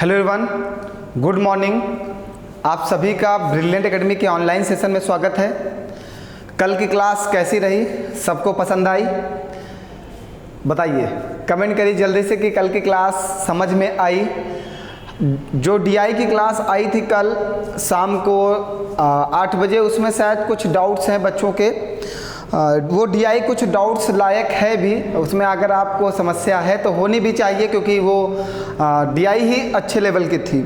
Hello everyone, good morning. आप सभी का ब्रिलियंट एकेडमी के ऑनलाइन सेशन में स्वागत है। कल की क्लास कैसी रही? सबको पसंद आई? बताइए, कमेंट करिए जल्दी से कि कल की क्लास समझ में आई। जो डीआई की क्लास आई थी कल शाम को 8 बजे, उसमें शायद कुछ डाउट्स हैं बच्चों के। वो डीआई कुछ डाउट्स लायक है भी, उसमें अगर आपको समस्या है तो होनी भी चाहिए, क्योंकि वो डीआई ही अच्छे लेवल की थी।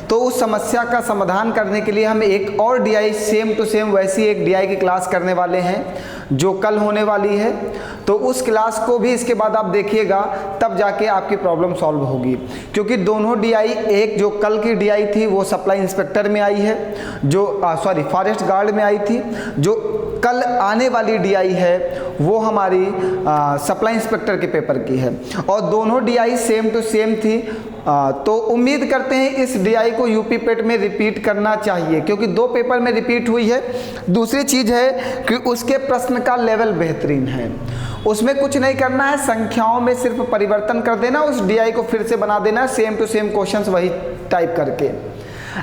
तो उस समस्या का समाधान करने के लिए हम एक और डीआई सेम टू सेम वैसी एक डीआई की क्लास करने वाले हैं जो कल होने वाली है। तो उस क्लास को भी इसके बाद आप देखिएगा, तब जाके आपकी प्रॉब्लम सॉल्व होगी। क्योंकि दोनों डीआई, एक जो कल की डीआई थी वो सप्लाई इंस्पेक्टर में आई है, जो फॉरेस्ट गार्ड में आई थी। जो कल आने वाली डीआई है वो हमारी सप्लाई इंस्पेक्टर के पेपर की है, और दोनों डीआई सेम टू सेम थी। तो उम्मीद करते हैं इस डीआई को यूपी पेट में रिपीट करना चाहिए, क्योंकि 2 पेपर में रिपीट हुई है। दूसरी चीज़ है कि उसके प्रश्न का लेवल बेहतरीन है। उसमें कुछ नहीं करना है, संख्याओं में सिर्फ परिवर्तन कर देना, उस डीआई को फिर से बना देना सेम टू सेम क्वेश्चंस वही टाइप करके।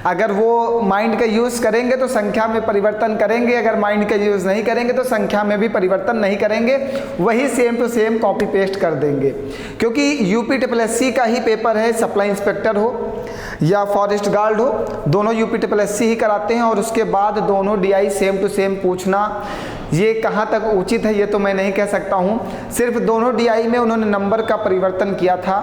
अगर वो माइंड का यूज़ करेंगे तो संख्या में परिवर्तन करेंगे, अगर माइंड का यूज़ नहीं करेंगे तो संख्या में भी परिवर्तन नहीं करेंगे, वही same to same copy paste कर देंगे। क्योंकि यूपीएससी का ही पेपर है, सप्लाई इंस्पेक्टर हो या फॉरेस्ट गार्ड हो, दोनों यूपीएससी ही कराते हैं। और उसके बाद दोनों डीआई सेम टू सेम पूछना, ये कहाँ तक उचित है ये तो मैं नहीं कह सकता हूँ। सिर्फ दोनों डीआई में उन्होंने नंबर का परिवर्तन किया था।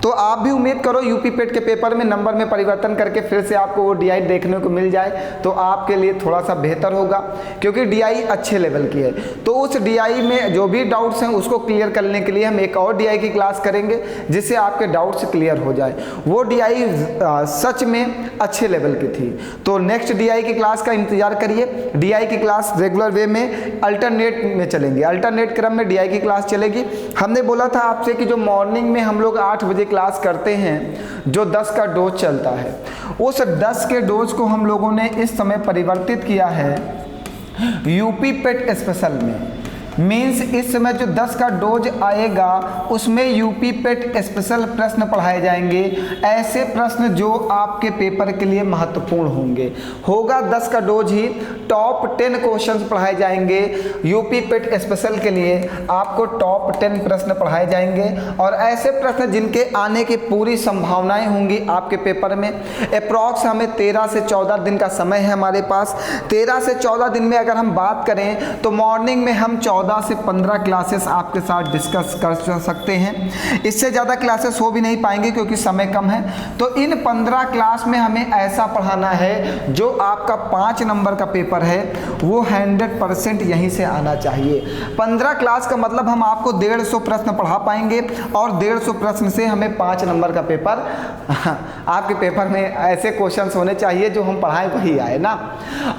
तो आप भी उम्मीद करो यूपी पेट के पेपर में नंबर में परिवर्तन करके फिर से आपको वो डीआई देखने को मिल जाए, तो आपके लिए थोड़ा सा बेहतर होगा, क्योंकि डीआई अच्छे लेवल की है। तो उस डीआई में जो भी डाउट्स हैं उसको क्लियर करने के लिए हम एक और डीआई की क्लास करेंगे, जिससे आपके डाउट्स क्लियर हो जाए। वो डीआई सच में अच्छे लेवल की थी। तो नेक्स्ट डीआई की क्लास का इंतजार करिए। डीआई की क्लास रेगुलर वे में अल्टरनेट में चलेंगे, अल्टरनेट क्रम में डीआई की क्लास चलेगी। हमने बोला था आपसे कि जो मॉर्निंग में हम लोग 8 बजे क्लास करते हैं, जो 10 का डोज चलता है, उस 10 के डोज को हम लोगों ने इस समय परिवर्तित किया है यूपी पेट स्पेशल में। मीन्स इस समय जो 10 का डोज आएगा उसमें यूपी पेट स्पेशल प्रश्न पढ़ाए जाएंगे, ऐसे प्रश्न जो आपके पेपर के लिए महत्वपूर्ण होंगे। होगा 10 का डोज ही, टॉप 10 क्वेश्चंस पढ़ाए जाएंगे यूपी पेट स्पेशल के लिए। आपको टॉप 10 प्रश्न पढ़ाए जाएंगे, और ऐसे प्रश्न जिनके आने की पूरी संभावनाएं होंगी आपके पेपर में। अप्रॉक्स हमें 13 से 14 दिन का समय है हमारे पास। 13 से 14 दिन में अगर हम बात करें तो मॉर्निंग में हम 14 से 15 क्लासेस आपके साथ डिस्कस कर सकते हैं। इससे ज़्यादा क्लासेस हो भी नहीं पाएंगे क्योंकि समय कम है। तो इन 15 क्लास में हमें ऐसा पढ़ाना है जो आपका 5 नंबर का पेपर है वो 100% यहीं से आना चाहिए। 15 क्लास का मतलब हम आपको 150 प्रश्न पढ़ा पाएंगे, और 150 प्रश्न से हमें 5 नंबर का पेपर आपके पेपर में ऐसे क्वेश्चंस होने चाहिए जो हम पढ़ाएं वही आए ना।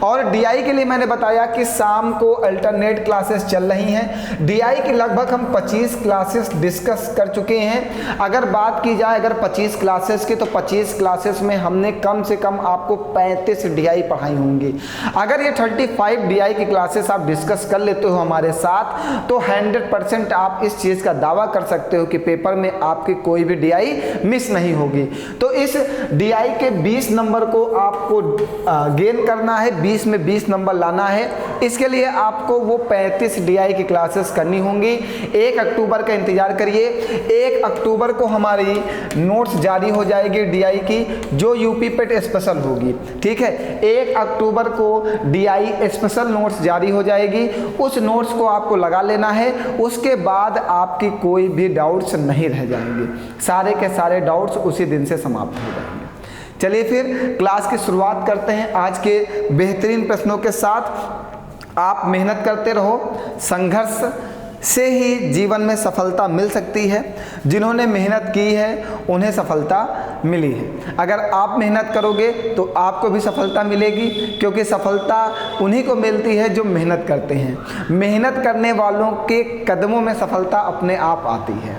और डीआई के लिए मैंने बताया कि शाम को अल्टरनेट क्लासेस चल रही हैं। डीआई की लगभग हम 25 क्लासेस डिस्कस कर चुके हैं। अगर बात की जाए अगर 25 क्लासेस की, तो 25 क्लासेस में हमने कम से कम आपको 35 डीआई पढ़ाई होंगी। अगर ये 35 डीआई की क्लासेस आप डिस्कस कर लेते हो हमारे साथ, तो 100% आप इस चीज़ का दावा कर सकते हो कि पेपर में आपकी कोई भी डीआई मिस नहीं होगी। तो इस डीआई के 20 नंबर को आपको गेन करना है, 20 में 20 नंबर लाना है। इसके लिए आपको वो 35 डीआई की क्लासेस करनी होंगी। 1 अक्टूबर का इंतजार करिए। 1 अक्टूबर को हमारी नोट्स जारी हो जाएगी डीआई की, जो यूपी पेट स्पेशल होगी। ठीक है, 1 अक्टूबर को डीआई स्पेशल नोट्स जारी हो जाएगी। उस नोट्स को आपको लगा लेना है। उसके बाद आपकी कोई भी डाउट्स नहीं रह जाएंगे, सारे के सारे डाउट्स उसी दिन से समाप्त हो जाएंगे। चलिए फिर क्लास की शुरुआत करते हैं आज के बेहतरीन प्रश्नों के साथ। आप मेहनत करते रहो, संघर्ष से ही जीवन में सफलता मिल सकती है। जिन्होंने मेहनत की है उन्हें सफलता मिली है। अगर आप मेहनत करोगे तो आपको भी सफलता मिलेगी, क्योंकि सफलता उन्हीं को मिलती है जो मेहनत करते हैं। मेहनत करने वालों के कदमों में सफलता अपने आप आती है।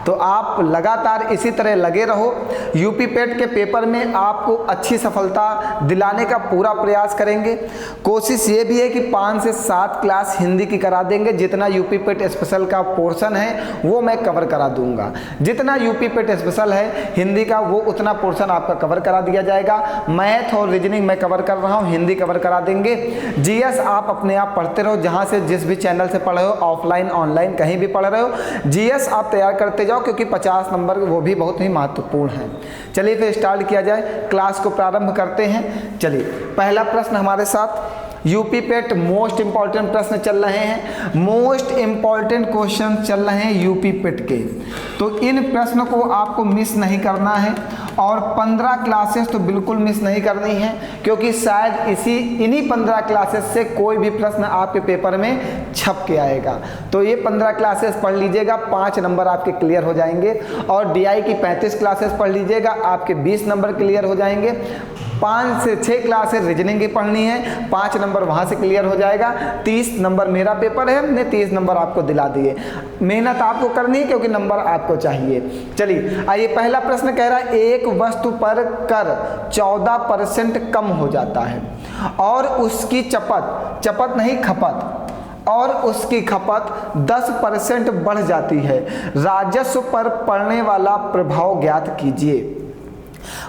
तो आप लगातार इसी तरह लगे रहो। यूपी पेट के पेपर में आपको अच्छी सफलता दिलाने का पूरा प्रयास करेंगे। कोशिश ये भी है कि 5 से 7 क्लास हिंदी की करा देंगे। जितना यूपी पेट स्पेशल का पोर्शन है वो मैं कवर करा दूंगा। जितना यूपी पेट स्पेशल है हिंदी का वो उतना पोर्शन आपका कवर करा दिया जाएगा। मैथ और रीजनिंग मैं कवर कर रहा हूँ, हिंदी कवर करा देंगे। जीएस आप अपने आप पढ़ते रहो, जहाँ से जिस भी चैनल से पढ़ रहे हो, ऑफलाइन ऑनलाइन कहीं भी पढ़ रहे हो, जीएस आप तैयार करते जाओ, क्योंकि 50 नंबर वो भी बहुत ही महत्वपूर्ण है। चलिए फिर स्टार्ट किया जाए, क्लास को प्रारंभ करते हैं। चलिए पहला प्रश्न हमारे साथ यूपी पेट मोस्ट इंपॉर्टेंट प्रश्न चल रहे हैं, मोस्ट इंपॉर्टेंट क्वेश्चन चल रहे हैं यूपी पेट के। तो इन प्रश्न को आपको मिस नहीं करना है और 15 क्लासेस तो बिल्कुल मिस नहीं करनी है, क्योंकि शायद इन्हीं 15 क्लासेस से कोई भी प्रश्न आपके पेपर में छप के आएगा। तो ये 15 क्लासेस पढ़ लीजिएगा, 5 नंबर आपके क्लियर हो जाएंगे। और डीआई की 35 क्लासेस पढ़ लीजिएगा, आपके 20 नंबर क्लियर हो जाएंगे। 5 से 6 क्लासेस रीजनिंग की पढ़नी है, 5 नंबर वहाँ से क्लियर हो जाएगा। 30 नंबर मेरा पेपर है, हमने 30 नंबर आपको दिला दिए। मेहनत आपको करनी है क्योंकि नंबर आपको चाहिए। चलिए आइए, पहला प्रश्न कह रहा है एक वस्तु पर कर 14% कम हो जाता है और उसकी चपत नहीं खपत, और उसकी खपत 10% बढ़ जाती है। राजस्व पर पड़ने वाला प्रभाव ज्ञात कीजिए।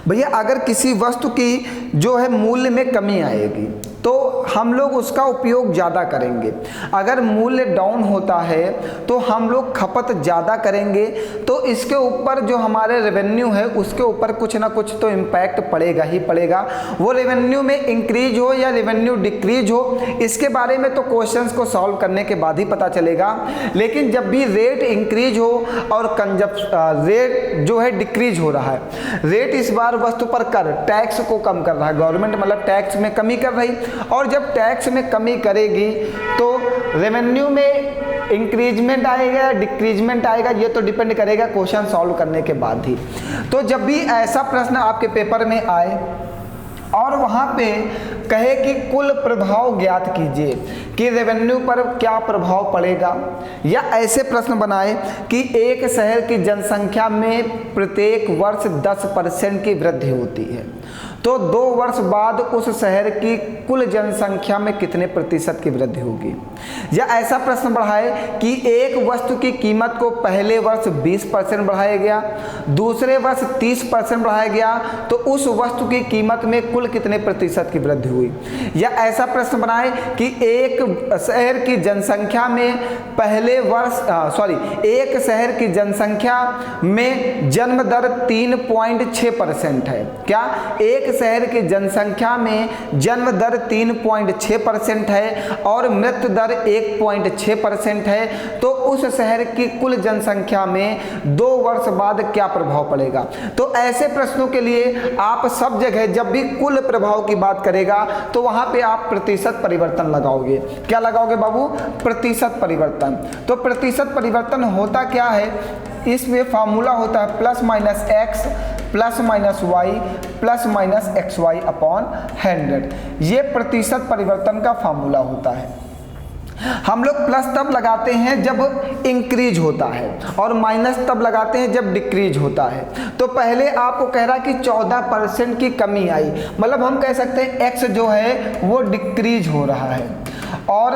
भैया अगर किसी वस्तु की जो है मूल्य में कमी आएगी तो हम लोग उसका उपयोग ज़्यादा करेंगे। अगर मूल्य डाउन होता है तो हम लोग खपत ज़्यादा करेंगे, तो इसके ऊपर जो हमारे रेवेन्यू है उसके ऊपर कुछ ना कुछ तो इम्पैक्ट पड़ेगा ही पड़ेगा। वो रेवेन्यू में इंक्रीज हो या रेवेन्यू डिक्रीज हो, इसके बारे में तो क्वेश्चंस को सॉल्व करने के बाद ही पता चलेगा। लेकिन जब भी रेट इंक्रीज हो और रेट जो है डिक्रीज हो रहा है, रेट इस बार वस्तु पर कर टैक्स को कम कर रहा है गवर्नमेंट, मतलब टैक्स में कमी कर रही, और जब टैक्स में कमी करेगी तो रेवेन्यू में इंक्रीजमेंट आएगा या डिक्रीजमेंट आएगा, ये तो डिपेंड करेगा क्वेश्चन सॉल्व करने के बाद ही। तो जब भी ऐसा प्रश्न आपके पेपर में आए और वहाँ पे कहे कि कुल प्रभाव ज्ञात कीजिए कि रेवेन्यू पर क्या प्रभाव पड़ेगा, या ऐसे प्रश्न बनाए कि एक शहर की जनसंख्या में प्रत्येक वर्ष 10% की वृद्धि होती है, तो 2 वर्ष बाद उस शहर की कुल जनसंख्या में कितने प्रतिशत की वृद्धि होगी। या ऐसा प्रश्न बढ़ाए कि एक वस्तु की कीमत को पहले वर्ष 20% बढ़ाया गया, दूसरे वर्ष 30% बढ़ाया गया, तो उस वस्तु की कीमत में कुल कितने प्रतिशत की वृद्धि हुई। या ऐसा प्रश्न बनाए कि एक शहर की जनसंख्या में एक शहर की जनसंख्या में जन्म दर 3.6% है। क्या एक शहर की जनसंख्या में जन्म दर 3.6% है और मृत्यु दर 1.6% है, तो उस शहर की कुल जनसंख्या में 2 वर्ष बाद क्या प्रभाव पड़ेगा। तो ऐसे प्रश्नों के लिए आप सब जगह जब भी कुल प्रभाव की बात करेगा तो वहां पे आप प्रतिशत परिवर्तन लगाओगे। क्या लगाओगे बाबू? प्रतिशत परिवर्तन। तो प्रतिशत परिवर्तन होता क्या है, इसमें फार्मूला होता है plus minus x plus minus y plus minus x y upon 100। ये प्रतिशत परिवर्तन का फार्मूला होता है। हम लोग प्लस तब लगाते हैं जब इंक्रीज होता है और माइनस तब लगाते हैं जब डिक्रीज होता है। तो पहले आपको कह रहा है कि 14% की कमी आई, मतलब हम कह सकते हैं एक्स जो है वो डिक्रीज हो रहा है और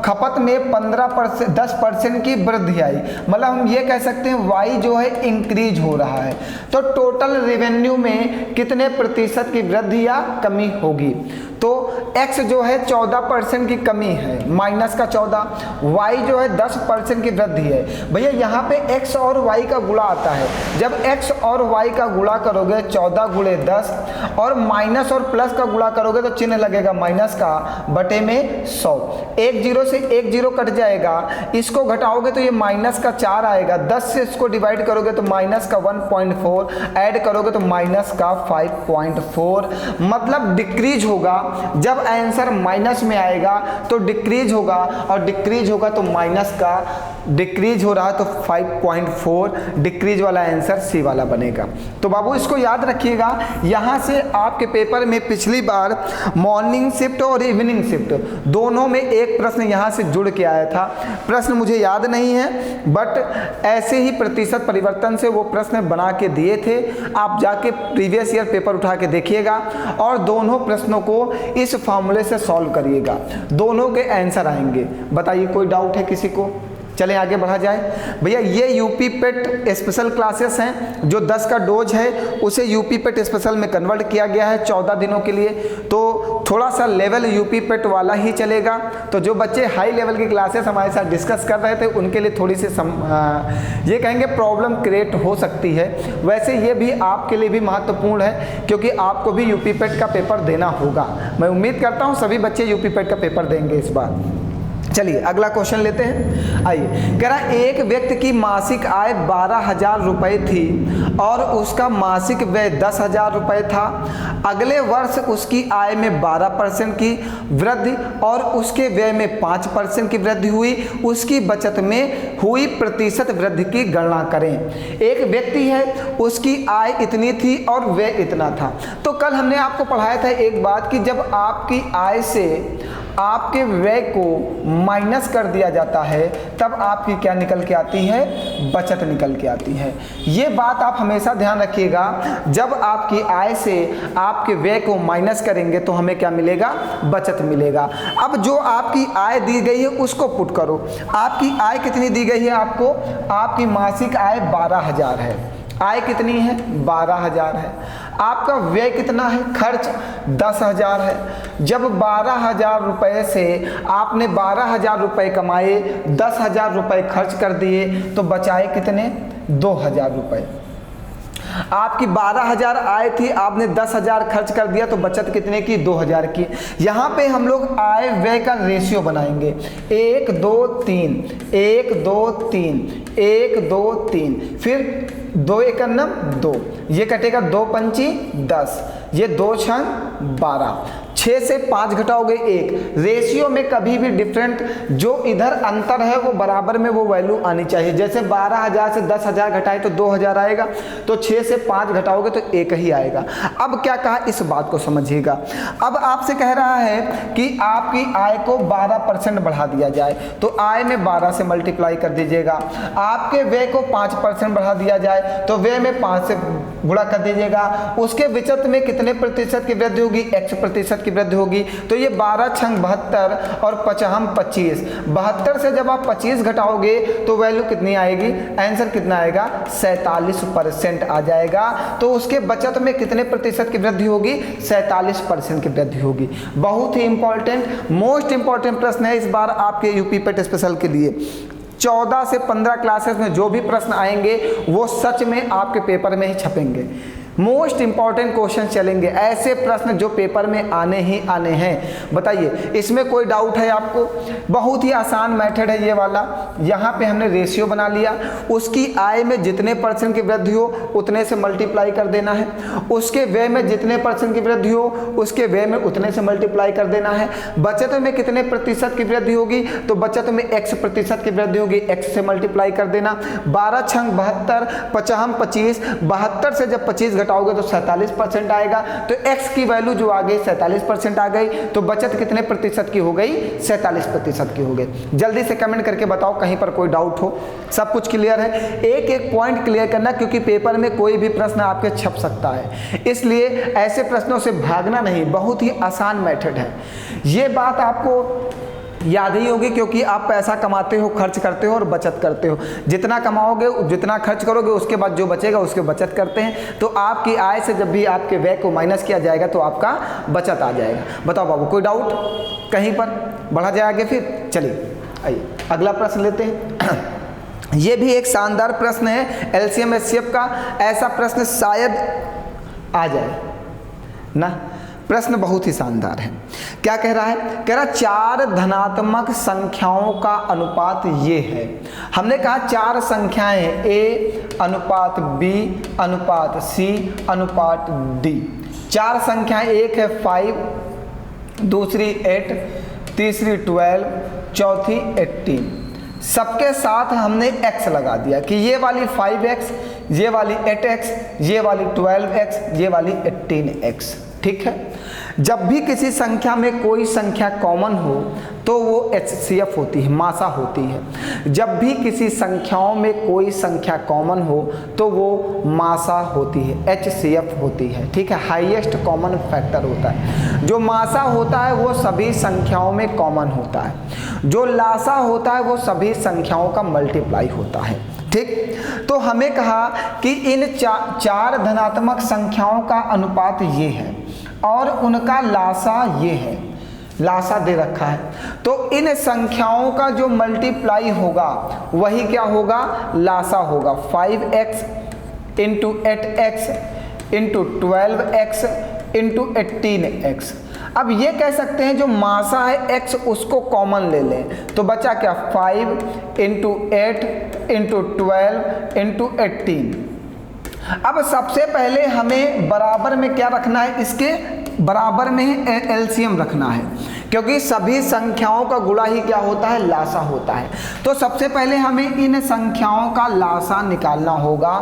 खपत में 10% की वृद्धि आई, मतलब हम ये कह सकते हैं वाई जो है इंक्रीज हो रहा है। तो टोटल रेवेन्यू में कितने प्रतिशत की वृद्धि या कमी होगी। तो x जो है 14% की कमी है, माइनस का 14, y जो है 10% की वृद्धि है। भैया यहाँ पे x और y का गुणा आता है, जब x और y का गुणा करोगे 14 गुणे 10 और माइनस और प्लस का गुणा करोगे तो चिन्ह लगेगा माइनस का बटे में 100। एक जीरो से एक जीरो कट जाएगा, इसको घटाओगे तो ये माइनस का 4 आएगा, 10 से इसको डिवाइड करोगे तो माइनस का 1.4, ऐड करोगे तो माइनस का 5.4, मतलब डिक्रीज होगा। जब आंसर माइनस में आएगा तो डिक्रीज होगा और डिक्रीज होगा तो माइनस का डिक्रीज हो रहा है तो 5.4, डिक्रीज वाला आंसर सी वाला बनेगा। तो बाबू इसको याद रखिएगा, यहाँ से आपके पेपर में पिछली बार मॉर्निंग शिफ्ट और इवनिंग शिफ्ट दोनों में एक प्रश्न यहाँ से जुड़ के आया था। प्रश्न मुझे याद नहीं है, बट ऐसे ही प्रतिशत परिवर्तन से वो प्रश्न बना के दिए थे। आप जाके प्रीवियस ईयर पेपर उठा के देखिएगा और दोनों प्रश्नों को इस फॉर्मूले से सॉल्व करिएगा, दोनों के आंसर आएंगे। बताइए कोई डाउट है किसी को? चलें आगे बढ़ा जाए। भैया ये यूपी पेट स्पेशल क्लासेस हैं, जो 10 का डोज है उसे यूपी पेट स्पेशल में कन्वर्ट किया गया है 14 दिनों के लिए। तो थोड़ा सा लेवल यूपी पेट वाला ही चलेगा। तो जो बच्चे हाई लेवल की क्लासेस हमारे साथ डिस्कस कर रहे थे उनके लिए थोड़ी सी ये कहेंगे प्रॉब्लम क्रिएट हो सकती है। वैसे ये भी आपके लिए भी महत्वपूर्ण है, क्योंकि आपको भी यूपी पेट का पेपर देना होगा। मैं उम्मीद करता हूँ सभी बच्चे यूपी पेट का पेपर देंगे इस बार। चलिए अगला क्वेश्चन लेते हैं। आइए, कह रहा एक व्यक्ति की मासिक आय 12,000 रुपये थी और उसका मासिक व्यय 10,000 रुपये था। अगले वर्ष उसकी आय में 12% की वृद्धि और उसके व्यय में 5% की वृद्धि हुई। उसकी बचत में हुई प्रतिशत वृद्धि की गणना करें। एक व्यक्ति है, उसकी आय इतनी थी और व्यय इतना था। तो कल हमने आपको पढ़ाया था एक बात कि जब आपकी आय से आपके व्यय को माइनस कर दिया जाता है तब आपकी क्या निकल के आती है? बचत निकल के आती है। ये बात आप हमेशा ध्यान रखिएगा। जब आपकी आय से आपके व्यय को माइनस करेंगे तो हमें क्या मिलेगा? बचत मिलेगा। अब जो आपकी आय दी गई है उसको पुट करो। आपकी आय कितनी दी गई है आपको? आपकी मासिक आय 12,000 है। आय कितनी है? 12,000 है। आपका व्यय कितना है? खर्च 10,000 है। जब 12,000 रुपये से आपने 12,000 रुपये कमाए, 10,000 रुपये खर्च कर दिए तो बचाए कितने? 2,000 रुपये। आपकी 12,000 आय थी, आपने 10,000 खर्च कर दिया तो बचत कितने की? 2,000 की। यहाँ पे हम लोग आय व्यय का रेशियो बनाएंगे। 1 2 3 1 2 3 1 2 3, फिर 2 1 2, ये कटेगा 2 पंची 10, ये 2 छंग 12, 6 से 5 घटाओगे 1। रेशियो में कभी भी डिफरेंट जो इधर अंतर है वो बराबर में वो वैल्यू आनी चाहिए। जैसे 12,000 से 10,000 घटाए तो 2,000 आएगा, तो 6 से 5 घटाओगे तो 1 ही आएगा। अब क्या कहा, इस बात को समझिएगा। अब आपसे कह रहा है कि आपकी आय को 12% बढ़ा दिया जाए, तो आय में 12 से मल्टीप्लाई कर दीजिएगा। आपके व्यय को 5% बढ़ा दिया जाए तो व्यय में 5 से गुणा कर दीजिएगा। उसके बचत में कितने प्रतिशत की वृद्धि होगी? X% की वृद्धि होगी। तो ये 12 छंग 72 और 5 25। 72 से जब आप 25 घटाओगे तो वैल्यू कितनी आएगी? आंसर कितना आएगा? 47% आ जाएगा। तो उसके बचत में कितने प्रतिशत की वृद्धि होगी? 47% की वृद्धि होगी। बहुत ही इंपॉर्टेंट, मोस्ट इंपॉर्टेंट प्रश्न है इस बार आपके यूपी पेट स्पेशल के लिए। 14 से 15 क्लासेस में जो भी प्रश्न आएंगे वो सच में आपके पेपर में ही छपेंगे। मोस्ट इंपॉर्टेंट क्वेश्चन चलेंगे, ऐसे प्रश्न जो पेपर में आने ही आने हैं। बताइए इसमें कोई डाउट है आपको? बहुत ही आसान मेथड है ये वाला। यहाँ पे हमने रेशियो बना लिया, उसकी आय में जितने % की वृद्धि हो उतने से मल्टीप्लाई कर देना है। उसके व्यय में जितने % की वृद्धि हो उसके व्यय में उतने से मल्टीप्लाई कर देना है। बचत में कितने प्रतिशत की वृद्धि होगी? तो बचत में X% की वृद्धि होगी, X से मल्टीप्लाई कर देना। 12 छंग 72, 5 25, 72 से जब 25 घटाओगे तो 47% आएगा। तो x की वैल्यू जो आ गई 47% आ गई। तो बचत कितने प्रतिशत की हो गई? 47% की हो गई। जल्दी से कमेंट करके बताओ कहीं पर कोई डाउट हो। सब कुछ क्लियर है? एक एक पॉइंट क्लियर करना, क्योंकि पेपर में कोई भी प्रश्न आपके छप सकता है, इसलिए ऐसे प्रश्नों से भागना नहीं। बहुत ही आसान मेथड है। ये बात आपको याद ही होगी, क्योंकि आप पैसा कमाते हो, खर्च करते हो और बचत करते हो। जितना कमाओगे जितना खर्च करोगे उसके बाद जो बचेगा उसके बचत करते हैं। तो आपकी आय से जब भी आपके व्यय को माइनस किया जाएगा तो आपका बचत आ जाएगा। बताओ बाबू कोई डाउट कहीं पर? बढ़ा जाए आगे फिर। चलिए आइए अगला प्रश्न लेते हैं। ये भी एक शानदार प्रश्न है, LCM HCF का। ऐसा प्रश्न शायद आ जाए ना। प्रश्न बहुत ही शानदार है। क्या कह रहा है? कह रहा 4 धनात्मक संख्याओं का अनुपात ये है। हमने कहा 4 संख्याएं A अनुपात B अनुपात C अनुपात D। 4 संख्याएं, एक है 5, दूसरी 8, तीसरी 12, चौथी 18। सबके साथ हमने x लगा दिया कि ये वाली 5x, ये वाली 8x, ये वाली 12x, ये वाली 18x। ठीक है, जब भी किसी संख्या में कोई संख्या कॉमन हो तो वो HCF होती है, मासा होती है। जब भी किसी संख्याओं में कोई संख्या कॉमन हो तो वो मासा होती है, HCF होती है। ठीक है, हाईएस्ट कॉमन फैक्टर होता है। जो मासा होता है वो सभी संख्याओं में कॉमन होता है, जो लासा होता है वो सभी संख्याओं का मल्टीप्लाई होता है। ठीक, तो हमें कहा कि इन चार धनात्मक संख्याओं का अनुपात ये है और उनका लासा ये है, लासा दे रखा है। तो इन संख्याओं का जो मल्टीप्लाई होगा वही क्या होगा, लासा होगा। 5x into 8x into 12x into 18x। अब ये कह सकते हैं जो मासा है x उसको कॉमन ले लें, तो बचा क्या, 5 इंटू 8 इंटू 12 इंटू 18। अब सबसे पहले हमें बराबर में क्या रखना है, इसके बराबर में एलसीएम रखना है, क्योंकि सभी संख्याओं का गुणा ही क्या होता है, लासा होता है। तो सबसे पहले हमें इन संख्याओं का लासा निकालना होगा,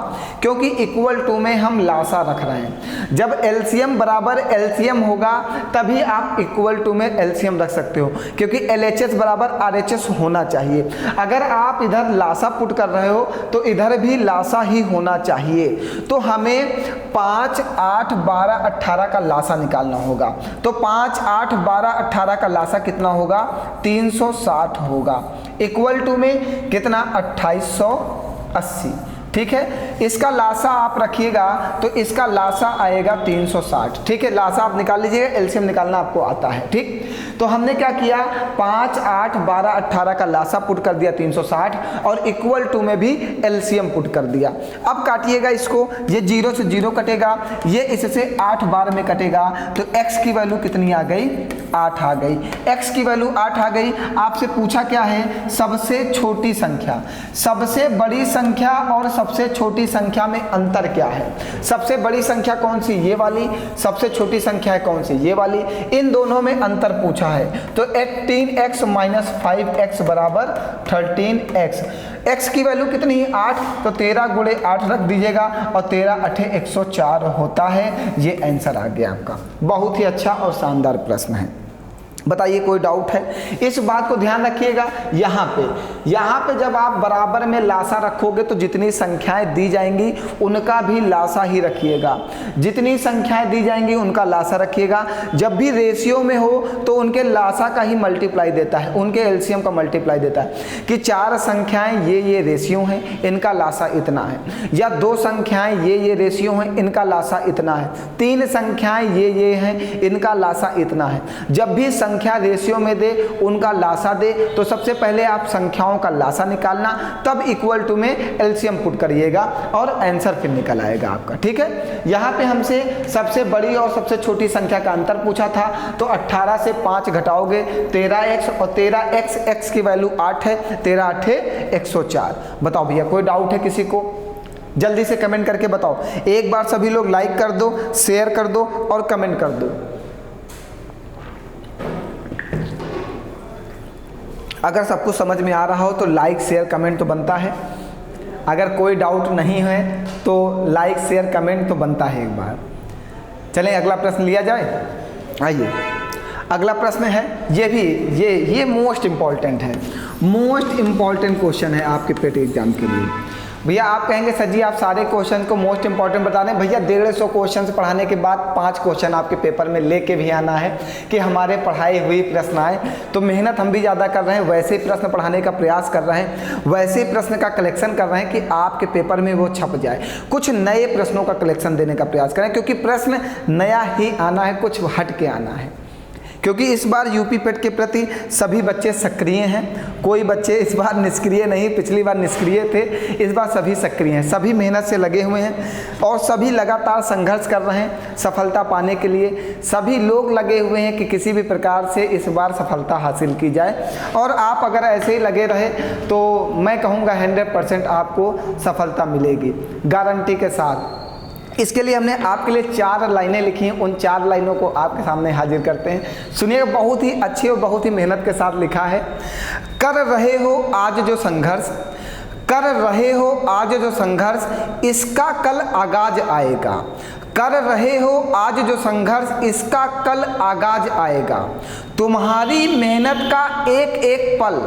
क्योंकि इक्वल टू में हम लासा रख रहे हैं। जब एलसीएम बराबर एलसीएम होगा तभी आप इक्वल टू में एलसीएम रख सकते हो, क्योंकि एलएचएस बराबर आरएचएस होना चाहिए। अगर आप इधर लासा पुट कर रहे हो तो इधर भी लासा ही होना चाहिए। तो हमें 5, 8, 12, 18 का लासा निकालना होगा। तो 5, 8, 12, 18 का लासा कितना होगा, 360 होगा। इक्वल टू में कितना, 2880। ठीक है, इसका लासा आप रखिएगा तो इसका लासा आएगा 360। ठीक है, लासा आप निकाल लीजिएगा, एलसीएम निकालना आपको आता है। ठीक, तो हमने क्या किया, 5, 8, 12, 18 का लासा पुट कर दिया 360 और इक्वल टू में भी एलसीएम पुट कर दिया। अब काटिएगा इसको, ये 0 से 0 कटेगा, ये इससे 8 बार में कटेगा, तो x की वैल्यू कितनी आ गई, 8 आ गई। x की वैल्यू 8 आ गई। आपसे पूछा क्या है, सबसे छोटी संख्या। सबसे बड़ी संख्या और सबसे छोटी संख्या में अंतर क्या है। सबसे बड़ी संख्या कौन सी, ये वाली। सबसे छोटी संख्या है कौन सी, ये वाली। इन दोनों में अंतर पूछा है, तो 18x माइनस 5x बराबर 13x। x की वैल्यू कितनी है, 8, तो 13 गुणे 8 रख दीजिएगा और 13 8 104 होता है। ये आंसर आ गया आपका। बहुत ही अच्छा और शानदार प्रश्न है। बताइए कोई डाउट है, इस बात को ध्यान रखिएगा। यहाँ पे जब आप बराबर में लासा रखोगे तो जितनी संख्याएं दी जाएंगी उनका भी लासा ही रखिएगा। जितनी संख्याएं दी जाएंगी उनका लासा रखिएगा। जब भी रेशियो में हो तो उनके लासा का ही मल्टीप्लाई देता है, उनके एलसीएम का मल्टीप्लाई देता है कि 4 संख्याएं ये रेशियो हैं, इनका लासा इतना है, या 2 संख्याएं ये रेशियो हैं, इनका लासा इतना है, 3 संख्याएं ये हैं, इनका लासा इतना है। जब भी संख्या रेशियो में दे उनका लासा दे, तो सबसे पहले आप संख्याओं का लासा निकालना, तब इक्वल टू में एलसीएम पुट करिएगा और आंसर फिर निकल आएगा आपका। ठीक है, यहाँ पे हमसे सबसे बड़ी और सबसे छोटी संख्या का अंतर पूछा था, तो 18 से 5 घटाओगे 13x और 13x, x की वैल्यू 8 है, 13 8 104। बताओ भैया कोई डाउट है किसी को, जल्दी से कमेंट करके बताओ। एक बार सभी लोग लाइक कर दो, शेयर कर दो और कमेंट कर दो। अगर सब कुछ समझ में आ रहा हो तो लाइक शेयर कमेंट तो बनता है। अगर कोई डाउट नहीं है तो लाइक शेयर कमेंट तो बनता है एक बार। चलें अगला प्रश्न लिया जाए। आइए अगला प्रश्न है, ये मोस्ट इम्पॉर्टेंट है, मोस्ट इम्पॉर्टेंट क्वेश्चन है आपके पेट एग्जाम के लिए। भैया आप कहेंगे सर जी आप सारे क्वेश्चन को मोस्ट इंपॉर्टेंट बता रहे हैं। भैया 150 क्वेश्चन पढ़ाने के बाद 5 क्वेश्चन आपके पेपर में लेके भी आना है कि हमारे पढ़ाई हुई प्रश्न आए। तो मेहनत हम भी ज़्यादा कर रहे हैं, वैसे ही प्रश्न पढ़ाने का प्रयास कर रहे हैं, वैसे ही प्रश्न का कलेक्शन कर रहे हैं कि आपके पेपर में वो छप जाए। कुछ नए प्रश्नों का कलेक्शन देने का प्रयास करें, क्योंकि प्रश्न नया ही आना है, कुछ हट के आना है। क्योंकि इस बार यूपी पेट के प्रति सभी बच्चे सक्रिय हैं, कोई बच्चे इस बार निष्क्रिय नहीं, पिछली बार निष्क्रिय थे, इस बार सभी सक्रिय हैं, सभी मेहनत से लगे हुए हैं और सभी लगातार संघर्ष कर रहे हैं सफलता पाने के लिए। सभी लोग लगे हुए हैं कि किसी भी प्रकार से इस बार सफलता हासिल की जाए, और आप अगर ऐसे ही लगे रहे तो मैं कहूँगा 100% आपको सफलता मिलेगी गारंटी के साथ। इसके लिए हमने आपके लिए 4 लाइनें लिखी हैं, उन 4 लाइनों को आपके सामने हाजिर करते हैं। सुनिएगा, बहुत ही अच्छी और बहुत ही मेहनत के साथ लिखा है। कर रहे हो आज जो संघर्ष, कर रहे हो आज जो संघर्ष, इसका कल आगाज आएगा। कर रहे हो आज जो संघर्ष, इसका कल आगाज आएगा। तुम्हारी मेहनत का एक एक पल,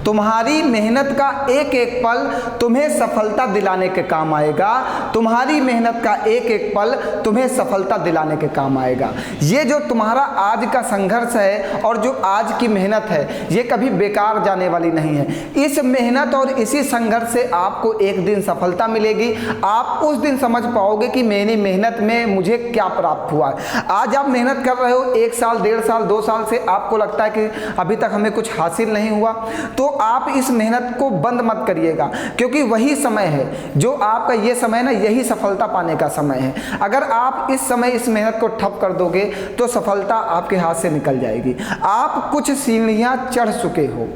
तुम्हारी मेहनत का एक एक पल तुम्हें सफलता दिलाने के काम आएगा। तुम्हारी मेहनत का एक एक पल तुम्हें सफलता दिलाने के काम आएगा। ये जो तुम्हारा आज का संघर्ष है और जो आज की मेहनत है, ये कभी बेकार जाने वाली नहीं है। इस मेहनत और इसी संघर्ष से आपको एक दिन सफलता मिलेगी। आप उस दिन समझ पाओगे कि मेरी मेहनत में मुझे क्या प्राप्त हुआ है। आज आप मेहनत कर रहे हो, 1 साल, 1.5 साल, 2 साल से आपको लगता है कि अभी तक हमें कुछ हासिल नहीं हुआ, तो आप इस मेहनत को बंद मत करिएगा, क्योंकि वही समय है जो आपका, ये समय ना, यही सफलता पाने का समय है। अगर आप इस समय इस मेहनत को ठप कर दोगे तो सफलता आपके हाथ से निकल जाएगी। आप कुछ सीढ़ियां चढ़ चुके हो,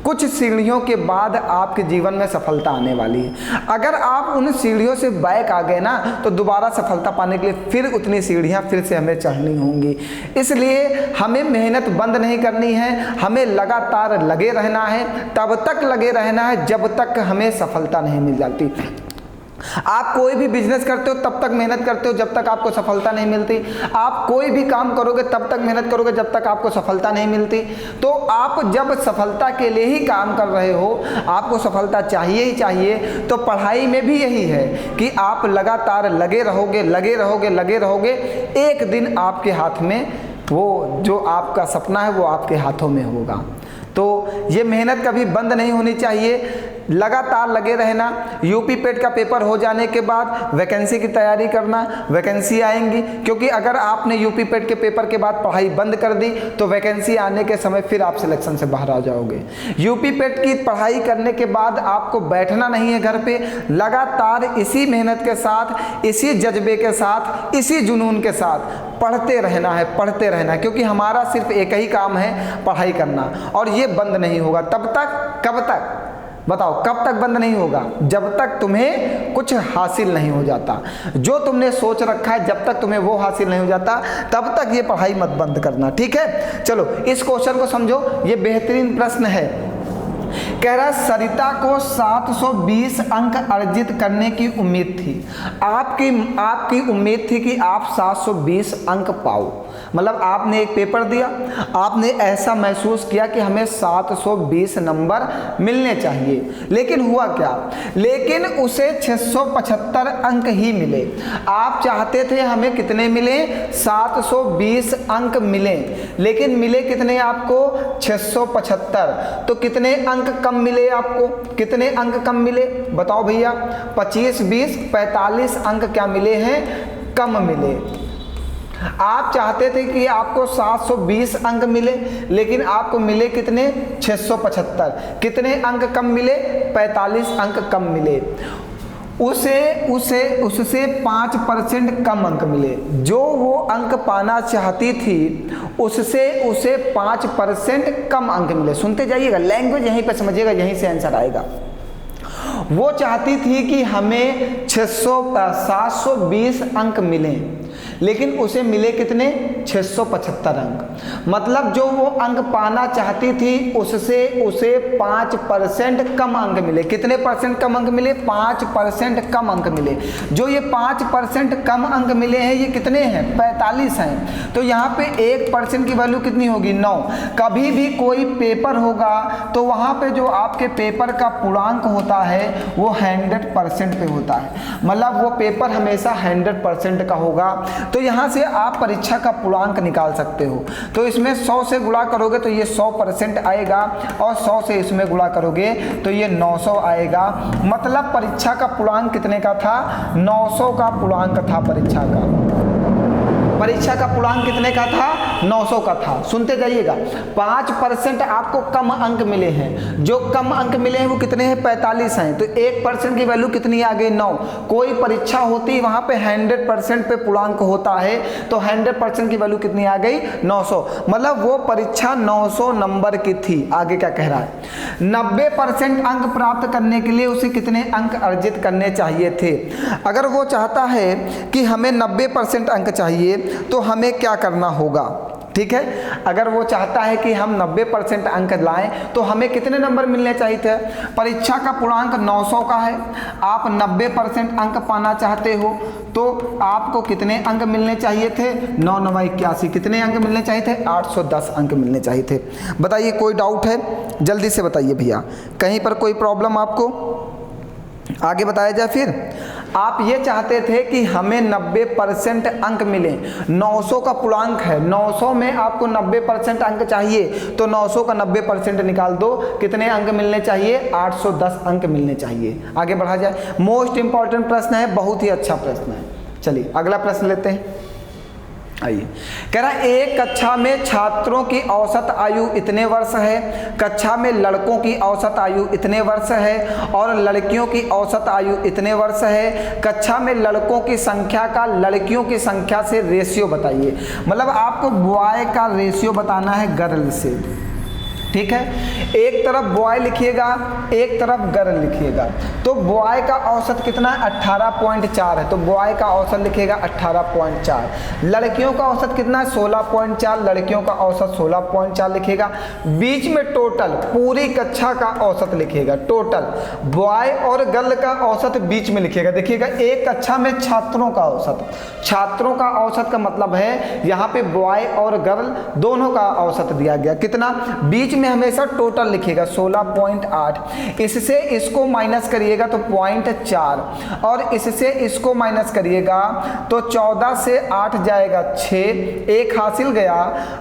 कुछ सीढ़ियों के बाद आपके जीवन में सफलता आने वाली है। अगर आप उन सीढ़ियों से बैक आ गए ना, तो दोबारा सफलता पाने के लिए फिर उतनी सीढ़ियां फिर से हमें चढ़नी होंगी। इसलिए हमें मेहनत बंद नहीं करनी है, हमें लगातार लगे रहना है, तब तक लगे रहना है जब तक हमें सफलता नहीं मिल जाती। आप कोई भी बिजनेस करते हो तब तक मेहनत करते हो जब तक आपको सफलता नहीं मिलती। आप कोई भी काम करोगे तब तक मेहनत करोगे जब तक आपको सफलता नहीं मिलती। तो आप जब सफलता के लिए ही काम कर रहे हो, आपको सफलता चाहिए ही चाहिए, तो पढ़ाई में भी यही है कि आप लगातार लगे रहोगे, लगे रहोगे, लगे रहोगे, एक दिन आपके हाथ में वो जो आपका सपना है वो आपके हाथों में होगा। तो ये मेहनत कभी बंद नहीं होनी चाहिए, लगातार लगे रहना। यूपी पेट का पेपर हो जाने के बाद वैकेंसी की तैयारी करना, वैकेंसी आएंगी, क्योंकि अगर आपने यूपी पेट के पेपर के बाद पढ़ाई बंद कर दी तो वैकेंसी आने के समय फिर आप सिलेक्शन से बाहर आ जाओगे। यूपी पेट की पढ़ाई करने के बाद आपको बैठना नहीं है घर पे, लगातार इसी मेहनत के साथ, इसी जज्बे के साथ, इसी जुनून के साथ पढ़ते रहना है, पढ़ते रहना है, क्योंकि हमारा सिर्फ एक ही काम है, पढ़ाई करना, और ये बंद नहीं होगा। तब तक, कब तक बताओ, कब तक बंद नहीं होगा? जब तक तुम्हें कुछ हासिल नहीं हो जाता। जो तुमने सोच रखा है, जब तक तुम्हें वो हासिल नहीं हो जाता तब तक ये पढ़ाई मत बंद करना, ठीक है। चलो इस क्वेश्चन को समझो, ये बेहतरीन प्रश्न है। कह रहा है सरिता को 720 अंक अर्जित करने की उम्मीद थी। आपकी उम्मीद थी कि आप 720 अंक पाओ, मतलब आपने एक पेपर दिया, आपने ऐसा महसूस किया कि हमें 720 नंबर मिलने चाहिए, लेकिन हुआ क्या? लेकिन उसे 675 अंक ही मिले। आप चाहते थे हमें कितने मिले? 720 अंक मिले, लेकिन मिले कितने आपको? 675। तो कितने अंक कम मिले आपको? कितने अंक कम मिले बताओ भैया? 25, 20, 45 अंक क्या मिले हैं? कम मिले। आप चाहते थे कि आपको 720 अंक मिले, लेकिन आपको मिले कितने? 675। कितने अंक कम मिले? 45 अंक कम मिले। उससे 5% कम अंक मिले। जो वो अंक पाना चाहती थी उससे उसे 5% कम अंक मिले। सुनते जाइएगा, लैंग्वेज यहीं पर समझिएगा, यहीं से आंसर आएगा। वो चाहती थी कि हमें 720 अंक मिलें, लेकिन उसे मिले कितने? 675 अंक। मतलब जो वो अंक पाना चाहती थी उससे उसे 5% कम अंक मिले। कितने परसेंट कम अंक मिले? 5% कम अंक मिले। जो ये 5% कम अंक मिले हैं, ये कितने हैं? 45 हैं। तो यहाँ पे 1% की वैल्यू कितनी होगी? 9। कभी भी कोई पेपर होगा तो वहाँ पे जो आपके पेपर का पूर्णांक होता है वो 100% पे होता है, मतलब वो पेपर हमेशा 100% का होगा। तो यहाँ से आप परीक्षा का पूर्णांक निकाल सकते हो। तो इसमें 100 से गुणा करोगे तो ये 100% आएगा, और 100 से इसमें गुणा करोगे तो ये 900 आएगा। मतलब परीक्षा का पूर्णांक कितने का था? 900 का पूर्णांक था परीक्षा का। परीक्षा का पूर्णांक कितने का था? 900 का था। सुनते जाइएगा, 5% आपको कम अंक मिले हैं। जो कम अंक मिले हैं वो कितने हैं? 45 हैं। तो 1% की वैल्यू कितनी आ गई? 9। कोई परीक्षा होती है वहां पे 100% पे पूर्णांक होता है, तो 100% की वैल्यू कितनी आ गई? 900। मतलब वो परीक्षा 900 नंबर की थी। आगे क्या कह रहा है? 90% अंक प्राप्त करने के लिए उसे कितने अंक अर्जित करने चाहिए थे? अगर वो चाहता है कि हमें 90% अंक चाहिए तो हमें क्या करना होगा? ठीक है। अगर वो चाहता है कि हम 90% अंक लाएं तो हमें कितने नंबर मिलने चाहिए थे? परीक्षा का पूर्णांक 900 का है, आप 90% अंक पाना चाहते हो तो आपको कितने अंक मिलने चाहिए थे? 9 9 81, कितने अंक मिलने चाहिए थे? 810 अंक मिलने चाहिए थे। बताइए कोई डाउट है? जल्दी से बताइए भैया, कहीं पर कोई प्रॉब्लम आपको? आगे बताया जाए। फिर आप ये चाहते थे कि हमें 90% अंक मिले, 900 का पूर्णांक है, 900 में आपको 90% अंक चाहिए तो 900 का 90% निकाल दो, कितने अंक मिलने चाहिए? 810 अंक मिलने चाहिए। आगे बढ़ा जाए। मोस्ट इंपॉर्टेंट प्रश्न है, बहुत ही अच्छा प्रश्न है। चलिए अगला प्रश्न लेते हैं। आइए, कह रहा है एक कक्षा में छात्रों की औसत आयु इतने वर्ष है, कक्षा में लड़कों की औसत आयु इतने वर्ष है और लड़कियों की औसत आयु इतने वर्ष है। कक्षा में लड़कों की संख्या का लड़कियों की संख्या से रेशियो बताइए। मतलब आपको बॉय का रेशियो बताना है गर्ल से, ठीक है। एक तरफ बॉय लिखिएगा, एक तरफ गर्ल लिखिएगा। तो बॉय का औसत कितना है? 18.4 है, तो बॉय का औसत लिखिएगा 18.4। लड़कियों का औसत कितना है? 16.4, लड़कियों का औसत 16.4 लिखिएगा। बीच में टोटल पूरी कक्षा का औसत लिखिएगा, टोटल बॉय और गर्ल का औसत बीच में लिखिएगा। देखिएगा एक कक्षा में छात्रों का औसत, छात्रों का औसत का मतलब है यहाँ पे बॉय और गर्ल दोनों का औसत दिया गया, कितना? बीच में हमेशा टोटल लिखिएगा 16.8। इससे इसको माइनस करिएगा तो 0.4 और इससे इसको माइनस करिएगा तो 14 से 8 जाएगा 6, एक हासिल गया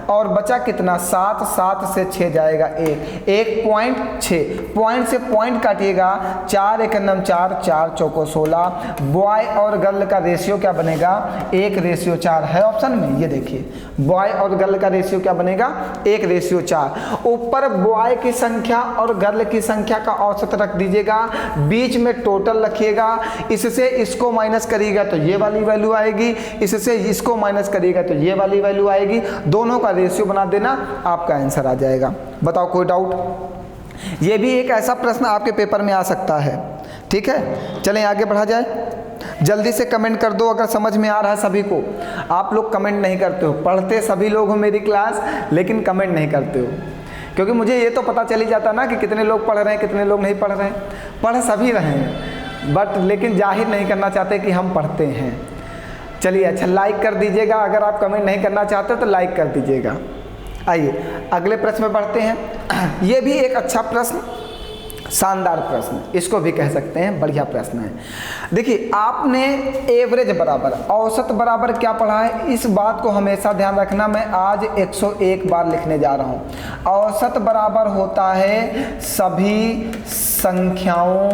और बचा कितना? 7, 7 से 6 जाएगा 1, 1.6। पॉइंट से पॉइंट काटिएगा, 4 1 9 4, 4 चौको 16। बॉय और गर्ल का रेशियो क्या बनेगा? 1:4 है ऑप्शन में, ये देखिए बॉय और गर्ल का रेशियो क्या बनेगा? 1:4। ऊपर बॉय की संख्या और गर्ल की संख्या का औसत रख दीजिएगा, बीच में टोटल रखिएगा। इससे इसको माइनस करिएगा तो ये वाली वैल्यू आएगी, इससे इसको माइनस करिएगा तो ये वाली वैल्यू आएगी। दोनों का रेशियो बना देना, आपका आंसर आ जाएगा। बताओ कोई डाउट? ये भी एक ऐसा प्रश्न आपके पेपर में आ सकता है, ठीक है। चलें आगे बढ़ा जाए। जल्दी से कमेंट कर दो अगर समझ में आ रहा है सभी को। आप लोग कमेंट नहीं करते हो, पढ़ते सभी लोग हो मेरी क्लास, लेकिन कमेंट नहीं करते हो, क्योंकि मुझे ये तो पता चल ही जाता ना कि कितने लोग पढ़ रहे हैं, कितने लोग नहीं पढ़ रहे हैं। पढ़ सभी रहे हैं बट लेकिन जाहिर नहीं करना चाहते कि हम पढ़ते हैं। चलिए अच्छा, लाइक कर दीजिएगा। अगर आप कमेंट नहीं करना चाहते तो लाइक कर दीजिएगा। आइए अगले प्रश्न में बढ़ते हैं। ये भी एक अच्छा प्रश्न, शानदार प्रश्न, इसको भी कह सकते हैं बढ़िया प्रश्न है। देखिए आपने एवरेज बराबर औसत बराबर क्या पढ़ा है, इस बात को हमेशा ध्यान रखना। मैं आज 101 बार लिखने जा रहा हूँ। औसत बराबर होता है सभी संख्याओं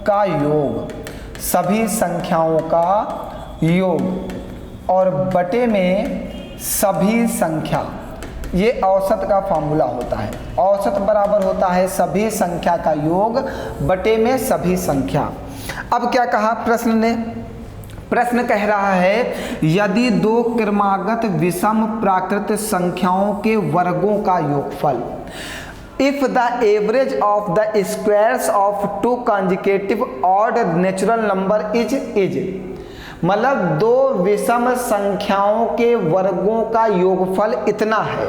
का योग, सभी संख्याओं का योग और बटे में सभी संख्या, ये औसत का फॉर्मूला होता है। औसत बराबर होता है सभी संख्या का योग बटे में सभी संख्या। अब क्या कहा प्रश्न ने? प्रश्न कह रहा है यदि दो क्रमागत विषम प्राकृत संख्याओं के वर्गों का योगफल, if the average of the squares of to consecutive odd natural number is मतलब दो विषम संख्याओं के वर्गों का योगफल इतना है।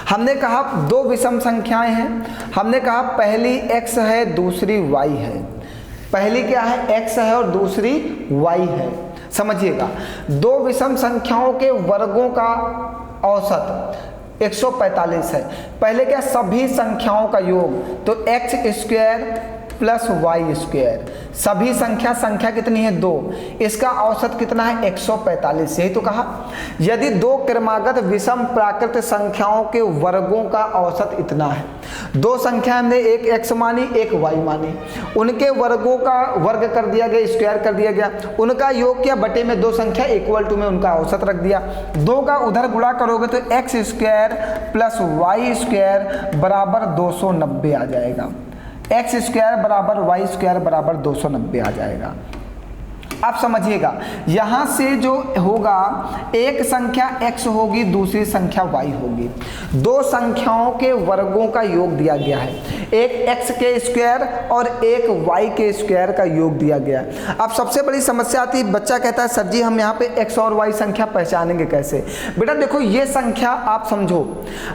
हमने कहा दो विषम संख्याएं हैं, हमने कहा पहली x है दूसरी y है। पहली क्या है? x है और दूसरी y है। समझिएगा, दो विषम संख्याओं के वर्गों का औसत 145 है। पहले क्या? सभी संख्याओं का योग, तो x² प्लस वाई स्क्वायर। सभी संख्या कितनी है? 2। इसका औसत कितना है? 145। यही तो कहा यदि दो क्रमागत विषम प्राकृत संख्याओं के वर्गों का औसत इतना है। दो संख्या हमने एक x मानी एक y मानी, उनके वर्गों का वर्ग कर दिया गया, स्क्वायर कर दिया गया, उनका योग किया बटे में दो संख्या इक्वल टू में उनका औसत रख दिया। दो का उधर गुणा करोगे तो x² प्लस y² बराबर 290 आ जाएगा। x² बराबर y² बराबर 290 आ जाएगा। आप समझिएगा, यहाँ से जो होगा एक संख्या x होगी, दूसरी संख्या y होगी। दो संख्याओं के वर्गों का योग दिया गया है, एक x के स्क्वायर और एक y के स्क्वायर का योग दिया गया है। अब सबसे बड़ी समस्या आती है, बच्चा कहता है सर जी हम यहाँ पे x और y संख्या पहचानेंगे कैसे? बेटा देखो ये संख्या आप समझो,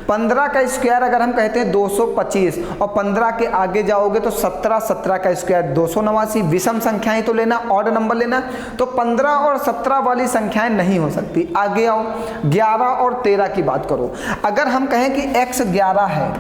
15 का स्क्वायर अगर हम कहते हैं 225 और 15 के आगे जाओगे तो 17, 17 का स्क्वायर 289, विषम संख्याएं तो लेना, ऑड नंबर लेना, तो 15 और 17 वाली संख्याएं नहीं हो सकती। आगे आओ, 11 और 13 की बात करो। अगर हम कहें कि x 11 है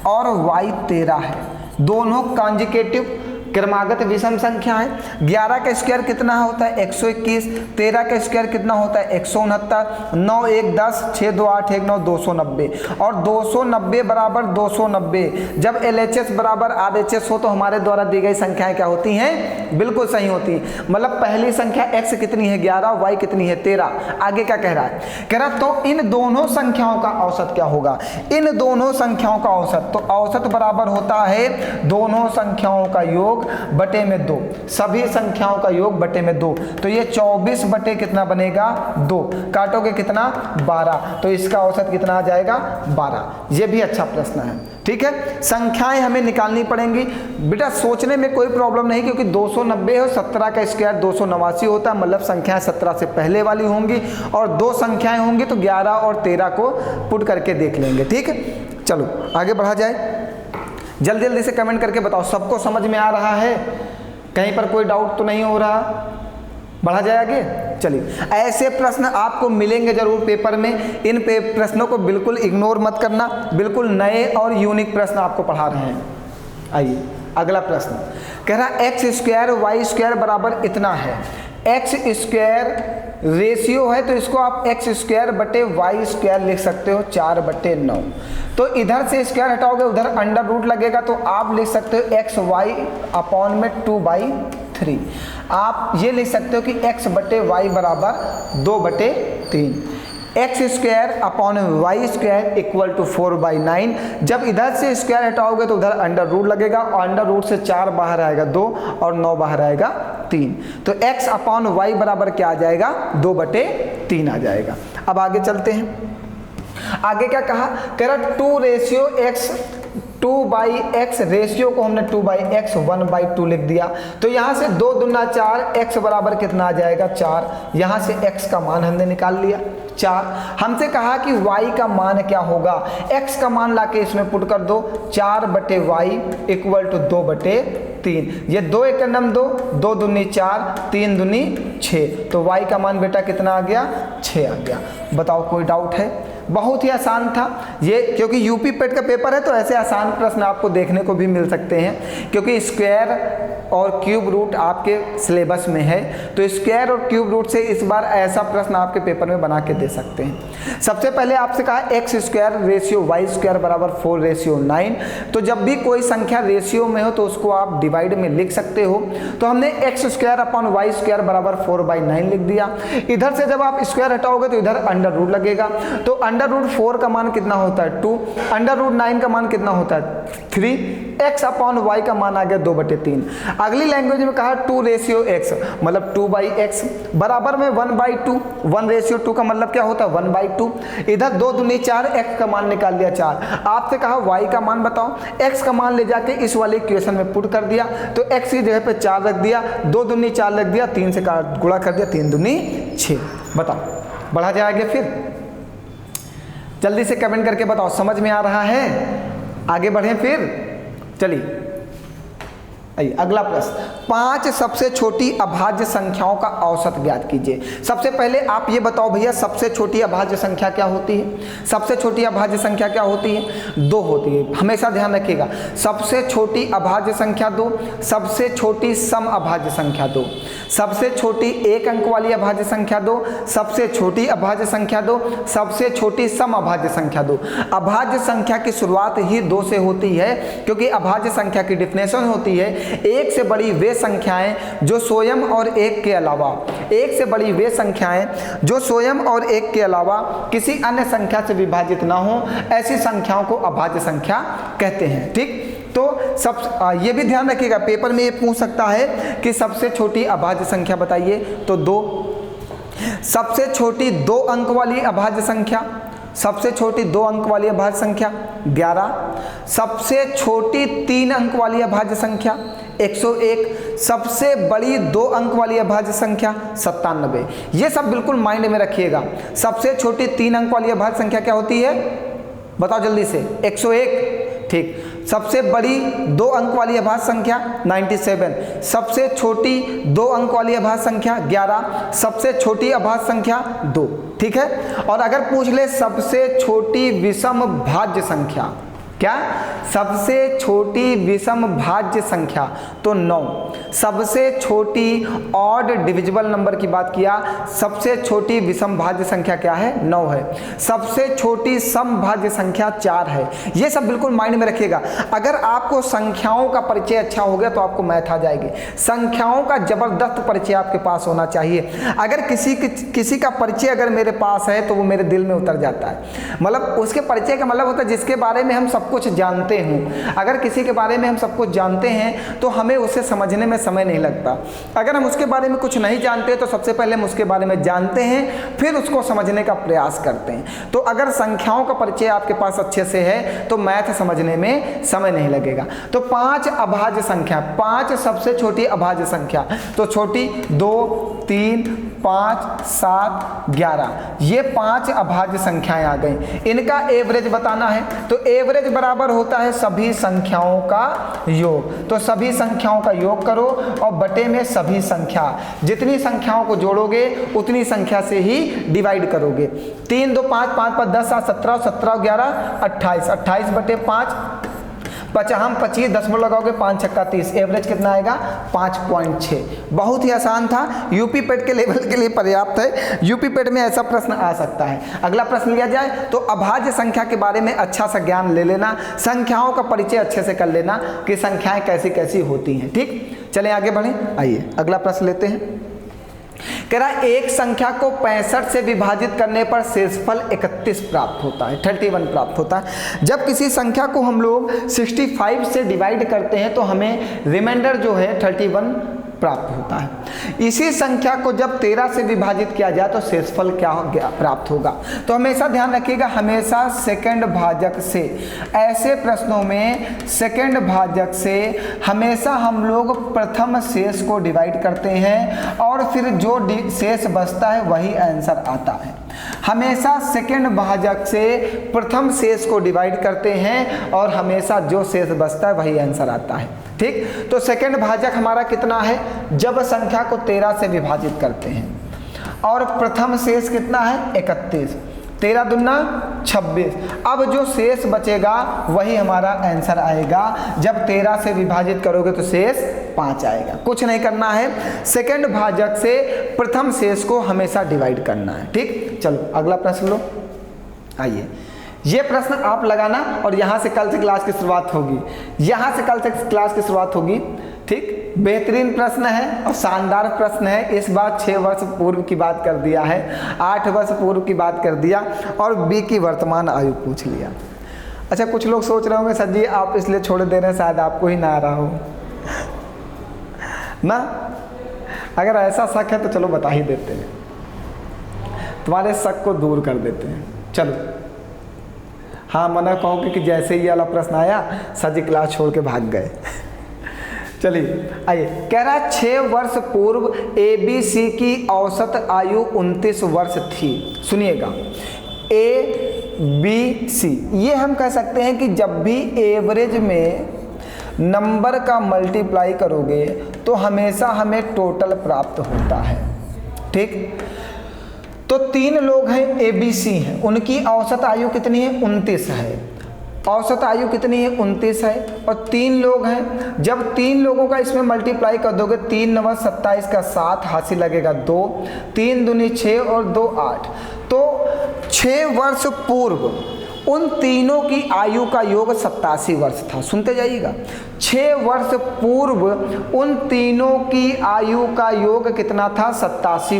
और y 13 है, दोनों कॉन्जिकेटिव क्रमागत विषम संख्या है। 11 का स्क्वायर कितना होता है 121, 13 का स्क्वायर कितना होता है 169, 9 1 10, 6 2 8 1 9, 290 और 290 बराबर 290। जब LHS बराबर RHS हो तो हमारे द्वारा दी गई संख्याएं क्या होती हैं? बिल्कुल सही होती। मतलब पहली संख्या x कितनी है 11, y कितनी है 13। आगे क्या कह रहा है? कह रहा तो इन दोनों संख्याओं का औसत क्या होगा? इन दोनों संख्याओं का औसत, तो औसत बराबर होता है दोनों संख्याओं का योग बटे में 2, सभी संख्याओं का योग बटे में 2। तो ये 24 बटे कितना बनेगा 2, काटोगे कितना 12, तो इसका औसत कितना आ जाएगा 12। ये भी अच्छा प्रश्न है, ठीक है। संख्याएं हमें निकालनी पड़ेंगी बेटा, सोचने में कोई प्रॉब्लम नहीं, क्योंकि 290 और 17 का स्क्वायर 289 होता है, मतलब संख्याएं 17 से पहले वाली होंगी और दो संख्याएं होंगी तो 11 और 13 को पुट करके देख लेंगे, ठीक है। चलो आगे बढ़ा जाए, जल्दी जल्दी से कमेंट करके बताओ सबको समझ में आ रहा है, कहीं पर कोई डाउट तो नहीं हो रहा? बढ़ा जाए आगे। चलिए, ऐसे प्रश्न आपको मिलेंगे जरूर पेपर में, इन प्रश्नों को बिल्कुल इग्नोर मत करना, बिल्कुल नए और यूनिक प्रश्न आपको पढ़ा रहे हैं। आइए अगला प्रश्न कह रहा एक्स स्क्वायर वाई स्क्वायर बराबर इतना है। एक्स स्क्वायर रेशियो है तो इसको आप एक्स स्क्वायर बटे वाई स्क्वायर लिख सकते हो 4/9। तो इधर से स्क्वायर हटाओगे उधर अंडर रूट लगेगा, तो आप लिख सकते हो एक्स वाई अपॉन में 2/3। आप ये लिख सकते हो कि x बटे वाई बराबर 2/3। X square upon y square equal to 4/9। जब इधर से स्क्वायर हटाओगे तो उधर अंडर रूट लगेगा और अंडर रूट से 4 बाहर आएगा 2 और 9 बाहर आएगा 3। तो x अपॉन वाई बराबर क्या आ जाएगा 2/3 आ जाएगा। अब आगे चलते हैं, आगे क्या कहा? कह रहा 2:x 2/x, रेशियो को हमने 2/x 1/2 लिख दिया। तो यहाँ से 2 दूना 4, x बराबर कितना आ जाएगा 4। यहाँ से x का मान हमने निकाल लिया 4। हमसे कहा कि y का मान क्या होगा, x का मान लाके इसमें पुट कर दो, 4/y इक्वल टू 2/3। ये 2 1 2, 2 दूनी 4, 3 दूनी 6। तो y का मान बेटा कितना आ गया 6 आ गया। बताओ कोई डाउट है? बहुत ही आसान था ये, क्योंकि यूपी पेट का पेपर है तो ऐसे आसान प्रश्न आपको देखने को भी मिल सकते हैं, क्योंकि स्क्वायर और क्यूब रूट आपके सिलेबस में है। तो स्क्वायर और क्यूब रूट से इस बार ऐसा प्रश्न आपके पेपर में बना के दे सकते हैं। सबसे पहले आपसे कहा x square ratio y square बराबर 4:9। तो जब भी कोई संख्या रेशियो में हो तो उसको आप डिवाइड में लिख सकते हो। तो हमने x square upon y square बराबर 4/9 लिख दिया। इधर से जब आप स्क्वायर हटाओगे तो इधर अंडर रूट लगेगा। तो अंडर रूट 4 का मान कितना होता है 2, अंडर रूट 9 का मान कितना होता है 3, x अपॉन वाई का मान आ गया 2/3। अगली लैंग्वेज में कहा 2:x मतलब 2/x बराबर में 1/2। 1:2 का मतलब क्या होता है 1/2। इधर 2 दूनी 4, x का मान निकाल लिया 4। आपसे कहा y का मान बताओ, x का मान ले जाके इस वाले इक्वेशन में पुट कर दिया। तो x की जगह पे 4 रख दिया, 2 दूनी 4 रख दिया, 3 से गुणा कर दिया, 3 दूनी 6। बताओ बढ़ा जाएगा। फिर जल्दी से कमेंट करके बताओ समझ में आ रहा है? आगे बढ़ें फिर। चलिए आइए अगला प्रश्न, 5 सबसे छोटी अभाज्य संख्याओं का औसत ज्ञात कीजिए। सबसे पहले आप ये बताओ भैया सबसे छोटी अभाज्य संख्या क्या होती है? सबसे छोटी अभाज्य संख्या क्या होती है? 2 होती है, हमेशा ध्यान रखिएगा। सबसे छोटी अभाज्य संख्या 2, सबसे छोटी सम अभाज्य संख्या 2, सबसे छोटी 1 अंक वाली अभाज्य संख्या 2, सबसे छोटी अभाज्य संख्या 2, सबसे छोटी सम अभाज्य संख्या 2। अभाज्य संख्या की शुरुआत ही 2 से होती है, क्योंकि अभाज्य संख्या की डिफिनेशन होती है एक से बड़ी वे संख्याएं जो स्वयं और एक के अलावा, एक से बड़ी वे संख्याएं जो स्वयं और एक के अलावा किसी अन्य संख्या से विभाजित ना हो, ऐसी संख्याओं को अभाज्य संख्या कहते हैं। ठीक, तो ये भी ध्यान रखिएगा, पेपर में ये पूछ सकता है कि सबसे छोटी अभाज्य संख्या बताइए, तो 2। सबसे छोटी 2 अंक वाली अभाज्य संख्या, सबसे छोटी 2 अंक वाली अभाज्य संख्या 11। सबसे छोटी 3 अंक वाली अभाज्य संख्या 101। सबसे बड़ी 2 अंक वाली अभाज्य संख्या 97। ये सब बिल्कुल माइंड में रखिएगा। सबसे छोटी 3 अंक वाली अभाज्य संख्या क्या होती है, बताओ जल्दी से, 101, ठीक। सबसे बड़ी 2 अंक वाली अभाज्य संख्या 97। सबसे छोटी 2 अंक वाली अभाज्य संख्या 11। सबसे छोटी अभाज्य संख्या 2, ठीक है। और अगर पूछ ले सबसे छोटी विषम भाज्य संख्या, क्या, सबसे छोटी विषम भाज्य संख्या, तो 9। सबसे छोटी ऑड डिविजिबल नंबर की बात किया, सबसे छोटी विषम भाज्य संख्या क्या है, 9 है। सबसे छोटी सम भाज्य संख्या 4 है। ये सब बिल्कुल माइंड में रखिएगा। अगर आपको संख्याओं का परिचय अच्छा हो गया तो आपको मैथ आ जाएगी। संख्याओं का जबरदस्त परिचय आपके पास होना चाहिए। अगर किसी का परिचय अगर मेरे पास है तो वो मेरे दिल में उतर जाता है। मतलब उसके परिचय का मतलब होता है जिसके बारे में हम सब कुछ जानते हूँ। अगर किसी के बारे में हम सब कुछ जानते हैं तो हमें उसे समझने में समय नहीं लगता। अगर हम उसके बारे में कुछ नहीं जानते तो सबसे पहले हम उसके बारे में जानते हैं, फिर उसको समझने का प्रयास करते हैं। तो अगर संख्याओं का परिचय आपके पास अच्छे से है तो मैथ समझने में समय नहीं लगेगा। तो 5 अभाज्य संख्या, 5 सबसे छोटी अभाज्य संख्या, तो छोटी 2, 3, 5, 7, 11, ये 5 अभाज्य संख्याएं आ गई। इनका एवरेज बताना है, तो एवरेज बराबर होता है सभी संख्याओं का योग। तो सभी संख्याओं का योग करो और बटे में सभी संख्या, जितनी संख्याओं को जोड़ोगे उतनी संख्या से ही डिवाइड करोगे। 3, 2, 5, 5, 5, 10, 7, 17, 17, 11, 28, 28 बटे 5, 55, 25, 10 में लगाओगे 5 छक्का 30, एवरेज कितना आएगा 5.6। बहुत ही आसान था, यूपी पेट के लेवल के लिए पर्याप्त है। यूपी पेट में ऐसा प्रश्न आ सकता है। अगला प्रश्न लिया जाए तो अभाज्य संख्या के बारे में अच्छा सा ज्ञान ले लेना, संख्याओं का परिचय अच्छे से कर लेना कि संख्याएं कैसी कैसी होती हैं, ठीक। चलें आगे बढ़ें, आइए अगला प्रश्न लेते हैं। कह रहा है एक संख्या को 65 से विभाजित करने पर शेषफल 31 प्राप्त होता है, 31 प्राप्त होता है। जब किसी संख्या को हम लोग 65 से डिवाइड करते हैं तो हमें रिमाइंडर जो है 31 प्राप्त होता है। इसी संख्या को जब 13 से विभाजित किया जाए तो शेषफल क्या प्राप्त होगा। तो हमेशा ध्यान रखिएगा, हमेशा सेकंड भाजक से, ऐसे प्रश्नों में सेकंड भाजक से हमेशा हम लोग प्रथम शेष को डिवाइड करते हैं और फिर जो शेष बचता है वही आंसर आता है। हमेशा सेकंड भाजक से प्रथम शेष को डिवाइड करते हैं और हमेशा जो शेष बचता है वही आंसर आता है, ठीक। तो सेकंड भाजक हमारा कितना है, जब संख्या को 13 से विभाजित करते हैं और प्रथम शेष कितना है 31, 13 दूना 26। अब जो शेष बचेगा वही हमारा आंसर आएगा। जब 13 से विभाजित करोगे तो शेष 5 आएगा। कुछ नहीं करना है, सेकंड भाजक से प्रथम शेष को हमेशा डिवाइड करना है, ठीक। चलो अगला प्रश्न लो, आइए। ये प्रश्न आप लगाना और यहाँ से कल से क्लास की शुरुआत होगी, यहाँ से कल से क्लास की शुरुआत होगी, ठीक। बेहतरीन प्रश्न है और शानदार प्रश्न है। इस बार 6 वर्ष पूर्व की बात कर दिया है, 8 वर्ष पूर्व की बात कर दिया और बी की वर्तमान आयु पूछ लिया। अच्छा, कुछ लोग सोच रहे होंगे सर जी आप इसलिए छोड़ दे रहे हैं, शायद आपको ही ना आ रहा हो ना। अगर ऐसा शक है तो चलो बता ही देते हैं, तुम्हारे शक को दूर कर देते हैं। चलो हाँ, मना कहोगे कि जैसे ही वाला प्रश्न आया सर जी क्लास छोड़ के भाग गए चलिए आइए। कह रहा है 6 वर्ष पूर्व ABC की औसत आयु 29 वर्ष थी। सुनिएगा, ABC ये हम कह सकते हैं कि जब भी एवरेज में नंबर का मल्टीप्लाई करोगे तो हमेशा हमें टोटल प्राप्त होता है, ठीक। तो 3 लोग हैं ABC हैं, उनकी औसत आयु कितनी है 29 है। औसत आयु कितनी है 29 है और 3 लोग हैं। जब 3 लोगों का इसमें मल्टीप्लाई कर दोगे, 3 9 27 का 7 हासिल लगेगा 2, 3 दूनी 6 और 2 8। तो 6 वर्ष पूर्व उन तीनों की आयु का योग 87 वर्ष था। सुनते जाइएगा, 6 वर्ष पूर्व उन तीनों की आयु का योग कितना था? 87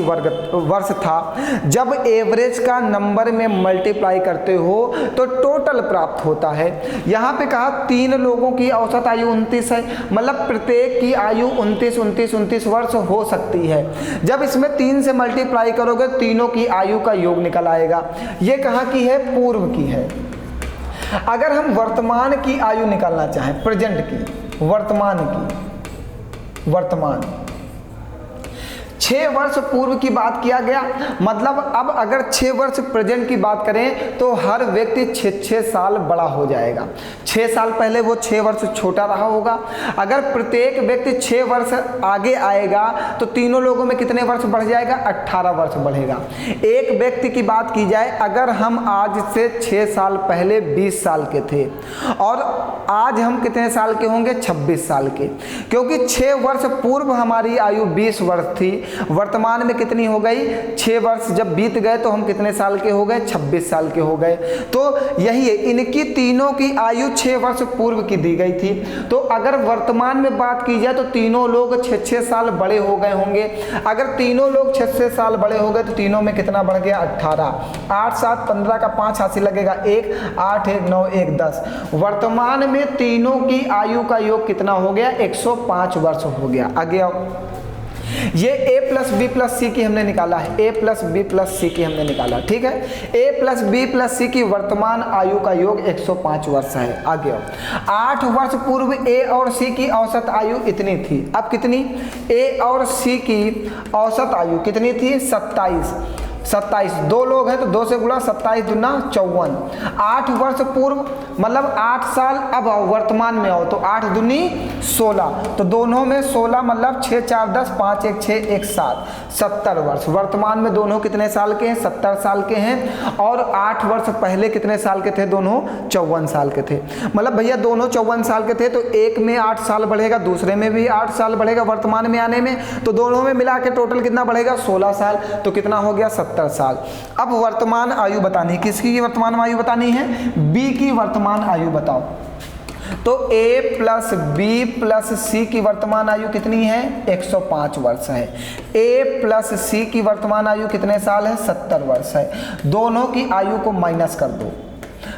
वर्ष था। जब एवरेज का नंबर में मल्टीप्लाई करते हो तो टोटल प्राप्त होता है। यहाँ पे कहा 3 लोगों की औसत आयु 29 है, मतलब प्रत्येक की आयु 29 वर्ष हो सकती है। जब इसमें 3 से मल्टीप्लाई करोगे तीनों की आयु का योग निकल आएगा। ये कहाँ की है? पूर्व की है। अगर हम वर्तमान की आयु निकालना चाहें, प्रेजेंट की, वर्तमान 6 वर्ष पूर्व की बात किया गया, मतलब अब अगर 6 वर्ष प्रेजेंट की बात करें तो हर व्यक्ति 6 साल बड़ा हो जाएगा। 6 साल पहले वो 6 वर्ष छोटा रहा होगा। अगर प्रत्येक व्यक्ति 6 वर्ष आगे आएगा तो तीनों लोगों में कितने वर्ष बढ़ जाएगा? 18 वर्ष बढ़ेगा। एक व्यक्ति की बात की जाए, अगर हम आज से 6 साल पहले 20 साल के थे और आज हम कितने साल के होंगे? 26 साल के, क्योंकि 6 वर्ष पूर्व हमारी आयु 20 वर्ष थी। वर्तमान में कितनी हो गई? 6 वर्ष जब बीत गए तो हम कितने साल के हो गए? 26 साल के हो गए। तो यही है, इनकी तीनों की आयु 6 वर्ष पूर्व की दी गई थी। तो अगर वर्तमान में बात की जाए तो तीनों लोग 6 साल बड़े हो गए होंगे। अगर तीनों लोग 6 साल बड़े हो गए तो तीनों में कितना बढ़ गया? 18। 8 7 15 का 5 हाथ से लगेगा 1, 8 1 9 1 10। वर्तमान में तीनों की आयु का योग कितना हो गया? 105 वर्ष हो गया। आगे आओ। ये a प्लस बी प्लस सी की हमने निकाला है, a प्लस बी प्लस सी की हमने निकाला, ठीक है। a प्लस बी प्लस सी की वर्तमान आयु का योग 105 वर्ष है। आगे आओ। 8 वर्ष पूर्व a और c की औसत आयु इतनी थी। अब कितनी? a और c की औसत आयु कितनी थी? 27। 2 लोग हैं तो 2 से गुणा, 27 दूना 54। 8 वर्ष पूर्व मतलब 8 साल। अब आओ वर्तमान में आओ तो 8 दूनी 16, तो दोनों में 16 मतलब 6 4 10 5 1 6 1 7, 70 वर्ष। वर्तमान में दोनों कितने साल के हैं? 70 साल के हैं। और 8 वर्ष पहले कितने साल के थे? दोनों 54 साल के थे। मतलब भैया दोनों 54 साल के थे तो एक में 8 साल बढ़ेगा, दूसरे में भी 8 साल बढ़ेगा वर्तमान में आने में, तो दोनों में मिला के टोटल कितना बढ़ेगा? 16 साल। तो कितना हो गया? 70 साल। अब वर्तमान आयु बतानी है। किसकी वर्तमान आयु बतानी है? बी की वर्तमान आयु बताओ। तो a प्लस बी प्लस सी की वर्तमान आयु कितनी है? 105 वर्ष है। a प्लस सी की वर्तमान आयु कितने साल है? 70 वर्ष है। दोनों की आयु को माइनस कर दो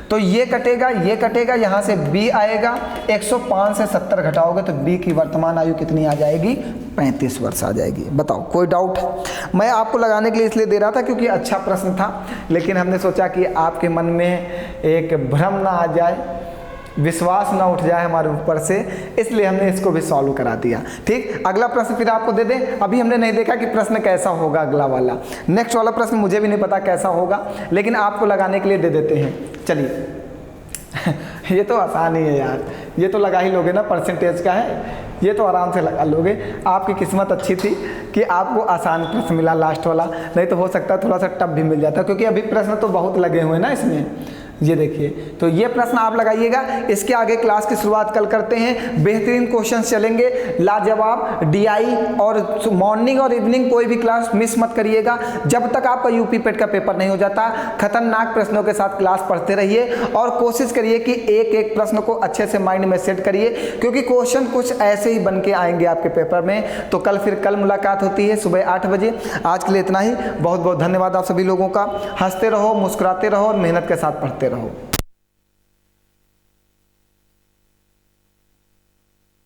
तो ये कटेगा, ये कटेगा, यहाँ से b आएगा। 105 से 70 घटाओगे तो b की वर्तमान आयु कितनी आ जाएगी? 35 वर्ष आ जाएगी। बताओ, कोई डाउट है? मैं आपको लगाने के लिए इसलिए दे रहा था क्योंकि अच्छा प्रश्न था, लेकिन हमने सोचा कि आपके मन में एक भ्रम ना आ जाए, विश्वास ना उठ जाए हमारे ऊपर से, इसलिए हमने इसको भी सॉल्व करा दिया। ठीक, अगला प्रश्न फिर आपको दे दें। अभी हमने नहीं देखा कि प्रश्न कैसा होगा अगला वाला। नेक्स्ट वाला प्रश्न मुझे भी नहीं पता कैसा होगा, लेकिन आपको लगाने के लिए दे देते हैं। चलिए ये तो आसान ही है यार, ये तो लगा ही लोगे ना, परसेंटेज का है, ये तो आराम से लगा लोगे। आपकी किस्मत अच्छी थी कि आपको आसान प्रश्न मिला लास्ट वाला, नहीं तो हो सकता है थोड़ा सा टफ भी मिल जाता, क्योंकि अभी प्रश्न तो बहुत लगे हुए हैं ना इसमें। ये देखिए, तो ये प्रश्न आप लगाइएगा। इसके आगे क्लास की शुरुआत कल करते हैं। बेहतरीन क्वेश्चंस चलेंगे, लाजवाब डीआई, और मॉर्निंग और इवनिंग कोई भी क्लास मिस मत करिएगा। जब तक आपका यूपी पेट का पेपर नहीं हो जाता, खतरनाक प्रश्नों के साथ क्लास पढ़ते रहिए और कोशिश करिए कि एक एक प्रश्न को अच्छे से माइंड में सेट करिए, क्योंकि क्वेश्चन कुछ ऐसे ही बन के आएंगे आपके पेपर में। तो कल मुलाकात होती है सुबह 8 बजे। आज के लिए इतना ही। बहुत बहुत धन्यवाद आप सभी लोगों का। हंसते रहो, मुस्कुराते रहो और मेहनत के साथ पढ़ते रहो।